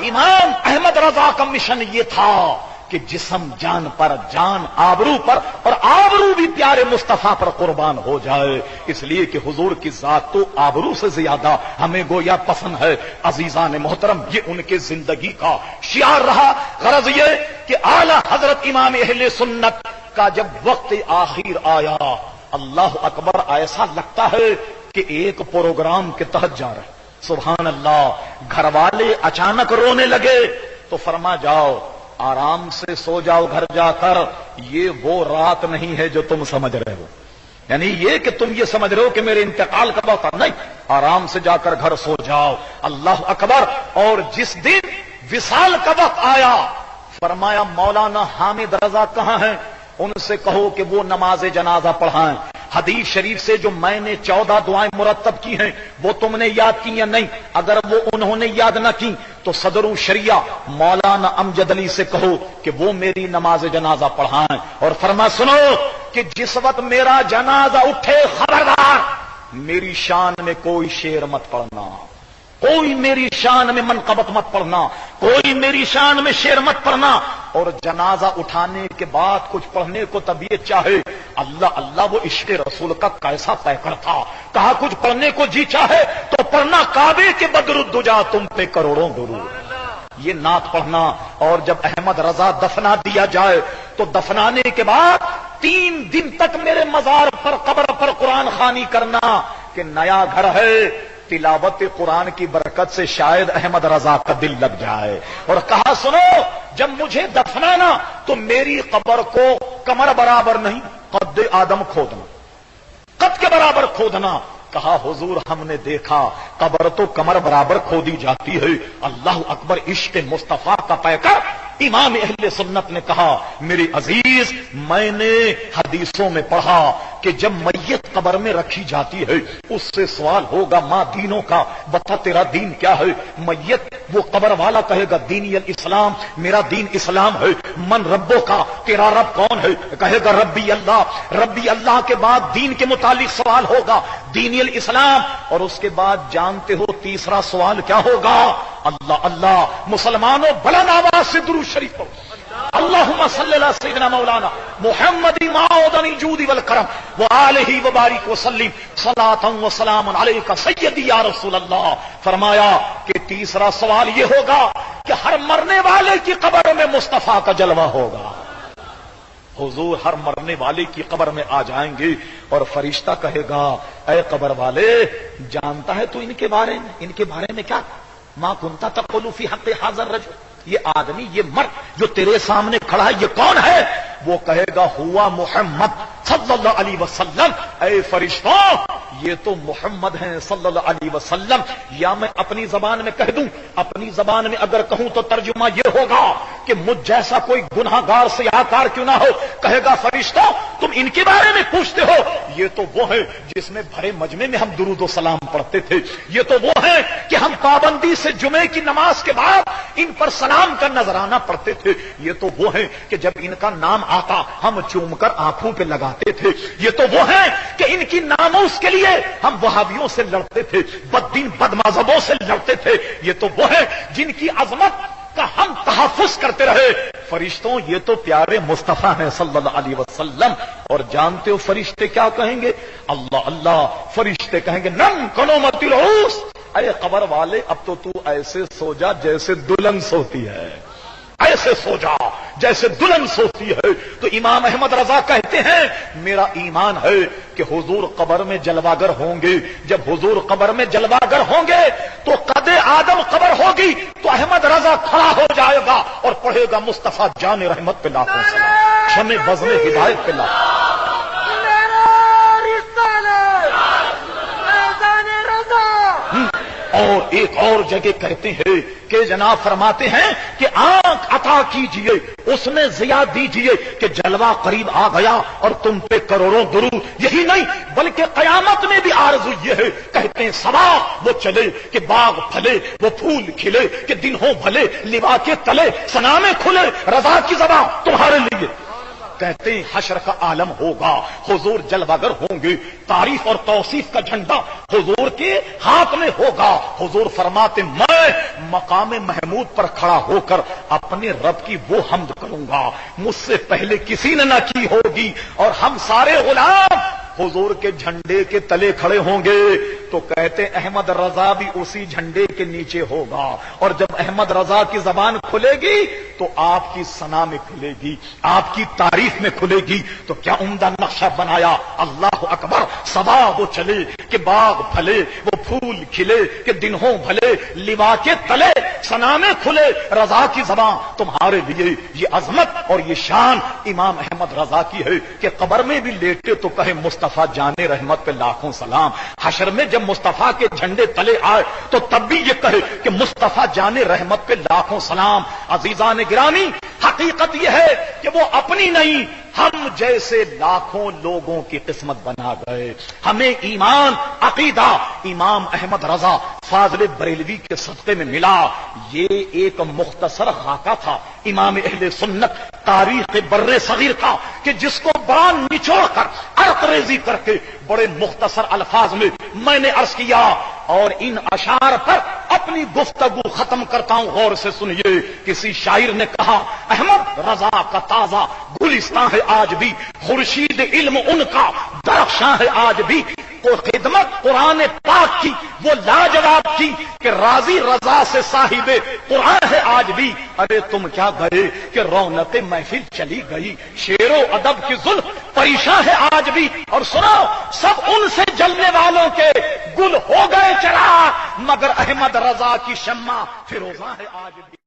امام احمد رضا کا مشن یہ تھا کہ جسم جان پر، جان آبرو پر، اور آبرو بھی پیارے مصطفیٰ پر قربان ہو جائے، اس لیے کہ حضور کی ذات تو آبرو سے زیادہ ہمیں گویا پسند ہے۔ عزیزان محترم، یہ ان کے زندگی کا شعار رہا۔ غرض یہ کہ اعلی حضرت امام اہل سنت کا جب وقت آخر آیا، اللہ اکبر، ایسا لگتا ہے کہ ایک پروگرام کے تحت جا رہے۔ سبحان اللہ، گھر والے اچانک رونے لگے تو فرما جاؤ، آرام سے سو جاؤ گھر جا کر، یہ وہ رات نہیں ہے جو تم سمجھ رہے ہو، یعنی یہ کہ تم یہ سمجھ رہے ہو کہ میرے انتقال کا وقت نہیں، آرام سے جا کر گھر سو جاؤ۔ اللہ اکبر۔ اور جس دن وصال کا وقت آیا، فرمایا مولانا حامد رضا کہاں ہیں؟ ان سے کہو کہ وہ نماز جنازہ پڑھائیں۔ حدیث شریف سے جو میں نے 14 دعائیں مرتب کی ہیں وہ تم نے یاد کی یا نہیں؟ اگر وہ انہوں نے یاد نہ کی تو صدر الشریعہ مولانا امجد علی سے کہو کہ وہ میری نماز جنازہ پڑھائیں، اور فرما سنو کہ جس وقت میرا جنازہ اٹھے، خبردار میری شان میں کوئی شعر مت پڑھنا، کوئی میری شان میں منقبت مت پڑھنا، کوئی میری شان میں شعر مت پڑھنا۔ اور جنازہ اٹھانے کے بعد کچھ پڑھنے کو طبیعت چاہے، اللہ اللہ، وہ عشق رسول کا کیسا پیکر تھا، کہا کچھ پڑھنے کو جی چاہے تو پڑھنا کعبے کے بدر الدجا تم پہ کروڑوں درود، یہ نعت پڑھنا۔ اور جب احمد رضا دفنا دیا جائے تو دفنانے کے بعد 3 دن تک میرے مزار پر، قبر پر قرآن خوانی کرنا کہ نیا گھر ہے، تلاوت قرآن کی برکت سے شاید احمد رضا کا دل لگ جائے۔ اور کہا سنو، جب مجھے دفنانا تو میری قبر کو کمر برابر نہیں، قد آدم کھودنا، قد کے برابر کھودنا۔ کہا حضور ہم نے دیکھا قبر تو کمر برابر کھودی جاتی ہے۔ اللہ اکبر، عشق مصطفیٰ کا پیکر امام اہل سنت نے کہا میری عزیز، میں نے حدیثوں میں پڑھا کہ جب میت قبر میں رکھی جاتی ہے اس سے سوال ہوگا ماں دینوں کا، بتا تیرا دین کیا ہے؟ میت وہ قبر والا کہے گا دینی الاسلام، میرا دین اسلام ہے۔ من ربوں کا، تیرا رب کون ہے؟ کہے گا ربی اللہ۔ ربی اللہ کے بعد دین کے متعلق سوال ہوگا، دینی الاسلام، اور اس کے بعد جانتے ہو تیسرا سوال کیا ہوگا؟ اللہ اللہ۔ مسلمانوں بلند آواز سے درود شریف پڑھو، اللہم صلی اللہ سیدنا مولانا محمد معودن الجود والکرم وآلہ وبارک وسلم صلاۃ وسلام علیک سیدی یا رسول اللہ۔ فرمایا کہ تیسرا سوال یہ ہوگا کہ ہر مرنے والے کی قبر میں مصطفیٰ کا جلوہ ہوگا۔ حضور ہر مرنے والے کی قبر میں آ جائیں گے اور فرشتہ کہے گا اے قبر والے، جانتا ہے تو ان کے بارے میں کیا؟ ما کنتا تقول فی حق حاضر رجل، یہ آدمی، یہ مرد جو تیرے سامنے کھڑا ہے یہ کون ہے؟ وہ کہے گا ہوا محمد صلی اللہ علیہ وسلم۔ اے فرشتوں، یہ تو محمد ہیں صلی اللہ علیہ وسلم۔ یا میں اپنی زبان میں کہہ دوں، اپنی زبان میں اگر کہوں تو ترجمہ یہ ہوگا کہ مجھ جیسا کوئی گناہ گار سیاہکار کیوں نہ ہو، کہے گا فرشتوں تم ان کے بارے میں پوچھتے ہو، یہ تو وہ ہے جس میں بھرے مجمع میں ہم درود و سلام پڑھتے تھے، یہ تو وہ ہے کہ ہم پابندی سے جمعے کی نماز کے بعد ان پر سلام کا نذرانہ پڑھتے تھے، یہ تو وہ ہے کہ جب ان کا نام آتا ہم چوم کر آنکھوں پہ لگاتے تھے، یہ تو وہ ہے کہ ان کی ناموس کے لیے ہم وہابیوں سے لڑتے تھے، بددین بد مذہبوں سے لڑتے تھے، یہ تو وہ ہے جن کی عظمت کا ہم تحفظ کرتے رہے۔ فرشتوں یہ تو پیارے مصطفیٰ ہیں صلی اللہ علیہ وسلم۔ اور جانتے ہو فرشتے کیا کہیں گے؟ اللہ اللہ، فرشتے کہیں گے نم کنومت العروس، اے قبر والے اب تو ایسے سو جا جیسے دلہن سوتی ہے، ایسے سو جا جیسے دلہن سوتی ہے۔ تو امام احمد رضا کہتے ہیں میرا ایمان ہے کہ حضور قبر میں جلواگر ہوں گے، جب حضور قبر میں جلواگر ہوں گے تو قد آدم قبر ہوگی تو احمد رضا کھڑا ہو جائے گا اور پڑھے گا مصطفیٰ جان رحمت پہ لاکھوں سلام، شمع بزم ہدایت پہ لاکھوں۔ اور ایک اور جگہ کہتے ہیں کہ جناب فرماتے ہیں کہ آنکھ عطا کیجئے، اس میں ضیاء دیجئے کہ جلوہ قریب آ گیا اور تم پہ کروڑوں درود۔ یہی نہیں بلکہ قیامت میں بھی آرزو یہ ہے، کہتے ہیں سوا وہ چلے کہ باغ پھلے، وہ پھول کھلے کہ دن ہو بھلے، لوا کے تلے سنامے کھلے، رضا کی زبان تمہارے لیے۔ کہتے ہیں حشر کا عالم ہوگا، حضور جلوگر ہوں گے، تعریف اور توصیف کا جھنڈا حضور کے ہاتھ میں ہوگا۔ حضور فرماتے میں مقام محمود پر کھڑا ہو کر اپنے رب کی وہ حمد کروں گا مجھ سے پہلے کسی نے نہ کی ہوگی، اور ہم سارے غلام حضور کے جھنڈے کے تلے کھڑے ہوں گے۔ تو کہتے احمد رضا بھی اسی جھنڈے کے نیچے ہوگا، اور جب احمد رضا کی زبان کھلے گی تو آپ کی ثنا میں کھلے گی، آپ کی تعریف میں کھلے گی۔ تو کیا عمدہ نقشہ بنایا، اللہ اکبر۔ صبا وہ چلے کہ باغ پھلے، وہ پھول کھلے کہ دن ہوں بھلے، لوا کے تلے ثنا میں کھلے رضا کی زبان تمہارے لیے۔ یہ عظمت اور یہ شان امام احمد رضا کی ہے کہ قبر میں بھی لیٹے تو کہے مصطفیٰ جان رحمت پہ لاکھوں سلام، حشر میں جب مصطفیٰ کے جھنڈے تلے آئے تو تب بھی یہ کہے کہ مصطفیٰ جان رحمت پہ لاکھوں سلام۔ عزیزان گرامی، حقیقت یہ ہے کہ وہ اپنی نہیں، ہم جیسے لاکھوں لوگوں کی قسمت بنا گئے۔ ہمیں ایمان عقیدہ امام احمد رضا فاضل بریلوی کے صدقے میں ملا۔ یہ ایک مختصر خاکہ تھا امام اہل سنت تاریخ بر صغیر کا، کہ جس کو بڑا نچوڑ کر عرق ریزی کر کے بڑے مختصر الفاظ میں نے عرض کیا، اور ان اشعار پر اپنی گفتگو ختم کرتا ہوں، غور سے سنیے۔ کسی شاعر نے کہا احمد رضا کا تازہ گلستان ہے آج بھی، خورشید علم ان کا درخشاں ہے آج بھی، کو خدمت قرآن پاک کی وہ لاجواب کی کہ راضی رضا سے صاحب قرآن ہے آج بھی۔ ارے تم کیا گئے کہ رونق محفل چلی گئی، شعر و ادب کی زلف پریشاں ہے آج بھی، اور سنو سب ان سے جلنے والوں کے گل ہو گئے چراغ، مگر احمد رضا کی شمع فیروزاں ہے آج بھی۔